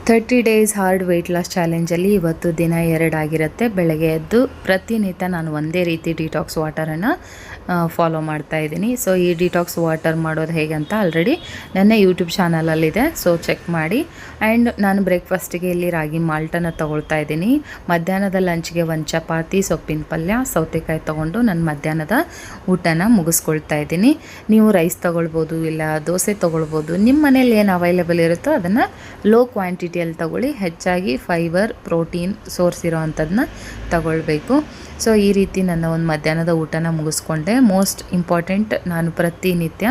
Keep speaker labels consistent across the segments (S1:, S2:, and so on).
S1: 30 days hard weight loss ಚಾಲೆಂಜಲ್ಲಿ ಇವತ್ತು ದಿನ 2 ಆಗಿರುತ್ತೆ. ಬೆಳಗ್ಗೆ ಎದ್ದು ಪ್ರತಿನಿತ್ಯ ನಾನು ಒಂದೇ ರೀತಿ ಡಿಟಾಕ್ಸ್ ವಾಟರನ್ನು ಫಾಲೋ ಮಾಡ್ತಾ ಇದ್ದೀನಿ. ಸೊ ಈ ಡಿಟಾಕ್ಸ್ ವಾಟರ್ ಮಾಡೋದು ಹೇಗೆ ಅಂತ ಆಲ್ರೆಡಿ ನನ್ನ ಯೂಟ್ಯೂಬ್ ಚಾನಲಲ್ಲಿದೆ, ಸೊ ಚೆಕ್ ಮಾಡಿ. ಆ್ಯಂಡ್ ನಾನು ಬ್ರೇಕ್ಫಾಸ್ಟಿಗೆ ಇಲ್ಲಿ ರಾಗಿ ಮಾಲ್ಟನ್ನು ತೊಗೊಳ್ತಾ ಇದ್ದೀನಿ. ಮಧ್ಯಾಹ್ನದ ಲಂಚ್ಗೆ 1 ಚಪಾತಿ, ಸೊಪ್ಪಿನ ಪಲ್ಯ, ಸೌತೆಕಾಯಿ ತೊಗೊಂಡು ನಾನು ಮಧ್ಯಾಹ್ನದ ಊಟನ ಮುಗಿಸ್ಕೊಳ್ತಾ ಇದ್ದೀನಿ. ನೀವು ರೈಸ್ ತೊಗೊಳ್ಬೋದು, ಇಲ್ಲ ದೋಸೆ ತೊಗೊಳ್ಬೋದು. ನಿಮ್ಮ ಮನೇಲಿ ಏನು ಅವೈಲೇಬಲ್ ಇರುತ್ತೋ ಅದನ್ನು ಲೋ ಕ್ವಾಂಟಿಟಿಯಲ್ಲಿ ತಗೊಳ್ಳಿ. ಹೆಚ್ಚಾಗಿ ಫೈಬರ್, ಪ್ರೋಟೀನ್ ಸೋರ್ಸ್ ಇರೋ ಅಂಥದ್ದನ್ನ ತಗೊಳ್ಬೇಕು. ಸೊ ಈ ರೀತಿ ನನ್ನ ಒಂದು ಮಧ್ಯಾಹ್ನದ ಊಟನ ಮುಗಿಸ್ಕೊಂಡೆ. ಮೋಸ್ಟ್ ಇಂಪಾರ್ಟೆಂಟ್, ನಾನು ಪ್ರತಿನಿತ್ಯ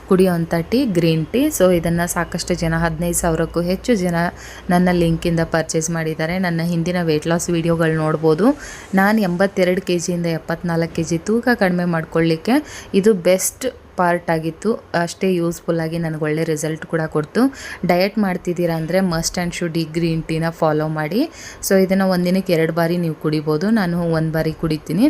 S1: ಕುಡಿಯೋವಂಥ ಟೀ ಗ್ರೀನ್ ಟೀ. ಸೊ ಇದನ್ನು ಸಾಕಷ್ಟು ಜನ, 15,000ಕ್ಕೂ ಹೆಚ್ಚು ಜನ ನನ್ನ ಲಿಂಕಿಂದ ಪರ್ಚೇಸ್ ಮಾಡಿದ್ದಾರೆ. ನನ್ನ ಹಿಂದಿನ ವೆಯ್ಟ್ ಲಾಸ್ ವೀಡಿಯೋಗಳು ನೋಡ್ಬೋದು. ನಾನು 82 kgಯಿಂದ 74 kg ತೂಕ ಕಡಿಮೆ ಮಾಡ್ಕೊಳ್ಳಿಕ್ಕೆ ಇದು ಬೆಸ್ಟ್ ಪಾರ್ಟ್ ಆಗಿತ್ತು. ಅಷ್ಟೇ ಯೂಸ್ಫುಲ್ಲಾಗಿ ನನಗೆ ಒಳ್ಳೆ ರಿಸಲ್ಟ್ ಕೂಡ ಕೊಡ್ತು. ಡಯಟ್ ಮಾಡ್ತಿದ್ದೀರಾ ಅಂದರೆ ಮಸ್ಟ್ ಆ್ಯಂಡ್ ಶುಡ್ ಈ ಗ್ರೀನ್ ಟೀನ ಫಾಲೋ ಮಾಡಿ. ಸೊ ಇದನ್ನು ಒಂದಿನಕ್ಕೆ 2 ಬಾರಿ ನೀವು ಕುಡಿಬೋದು. ನಾನು 1 ಬಾರಿ ಕುಡಿತೀನಿ.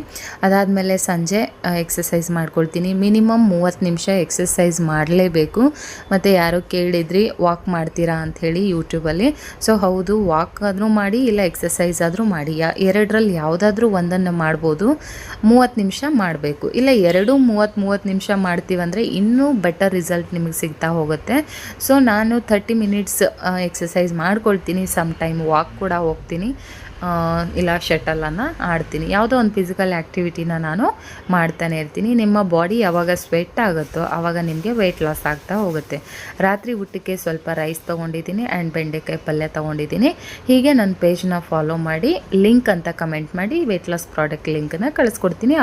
S1: ಅದಾದಮೇಲೆ ಸಂಜೆ ಎಕ್ಸಸೈಸ್ ಮಾಡ್ಕೊಳ್ತೀನಿ. ಮಿನಿಮಮ್ 30 ನಿಮಿಷ ಎಕ್ಸಸೈಸ್ ಮಾಡಲೇಬೇಕು. ಮತ್ತು ಯಾರೋ ಕೇಳಿದ್ರಿ ವಾಕ್ ಮಾಡ್ತೀರಾ ಅಂಥೇಳಿ ಯೂಟ್ಯೂಬಲ್ಲಿ. ಸೊ ಹೌದು, ವಾಕ್ ಆದರೂ ಮಾಡಿ, ಇಲ್ಲ ಎಕ್ಸಸೈಸ್ ಆದರೂ ಮಾಡಿ. ಎರಡರಲ್ಲಿ ಯಾವುದಾದ್ರೂ ಒಂದನ್ನು ಮಾಡ್ಬೋದು. 30 ನಿಮಿಷ ಮಾಡಬೇಕು. ಇಲ್ಲ ಎರಡೂ 30 ನಿಮಿಷ ಮಾಡ್ತೀವಿ ಅಂದರೆ ಇನ್ನೂ ಬೆಟರ್ ರಿಸಲ್ಟ್ ನಿಮಗೆ ಸಿಗ್ತಾ ಹೋಗುತ್ತೆ. ಸೊ ನಾನು 30 ಮಿನಿಟ್ಸ್ ಎಕ್ಸಸೈಸ್ ಮಾಡ್ಕೊಳ್ತೀನಿ. ಸಮ್ ಟೈಮ್ ವಾಕ್ ಕೂಡ ಹೋಗ್ತೀನಿ, ಇಲ್ಲ ಶಟಲನ್ನು ಆಡ್ತೀನಿ. ಯಾವುದೋ ಒಂದು ಫಿಸಿಕಲ್ ಆ್ಯಕ್ಟಿವಿಟಿನ ನಾನು ಮಾಡ್ತಾನೆ ಇರ್ತೀನಿ. ನಿಮ್ಮ ಬಾಡಿ ಯಾವಾಗ ಸ್ವೆಟ್ ಆಗುತ್ತೋ ಆವಾಗ ನಿಮಗೆ ವೆಯ್ಟ್ ಲಾಸ್ ಆಗ್ತಾ ಹೋಗುತ್ತೆ. ರಾತ್ರಿ ಊಟಕ್ಕೆ ಸ್ವಲ್ಪ ರೈಸ್ ತೊಗೊಂಡಿದ್ದೀನಿ ಆ್ಯಂಡ್ ಬೆಂಡೆಕಾಯಿ ಪಲ್ಯ ತೊಗೊಂಡಿದ್ದೀನಿ. ಹೀಗೆ ನನ್ನ ಪೇಜ್ನ ಫಾಲೋ ಮಾಡಿ, ಲಿಂಕ್ ಅಂತ ಕಮೆಂಟ್ ಮಾಡಿ ವೆಯ್ಟ್ ಲಾಸ್ ಪ್ರಾಡಕ್ಟ್ ಲಿಂಕನ್ನು ಕಳಿಸ್ಕೊಡ್ತೀನಿ.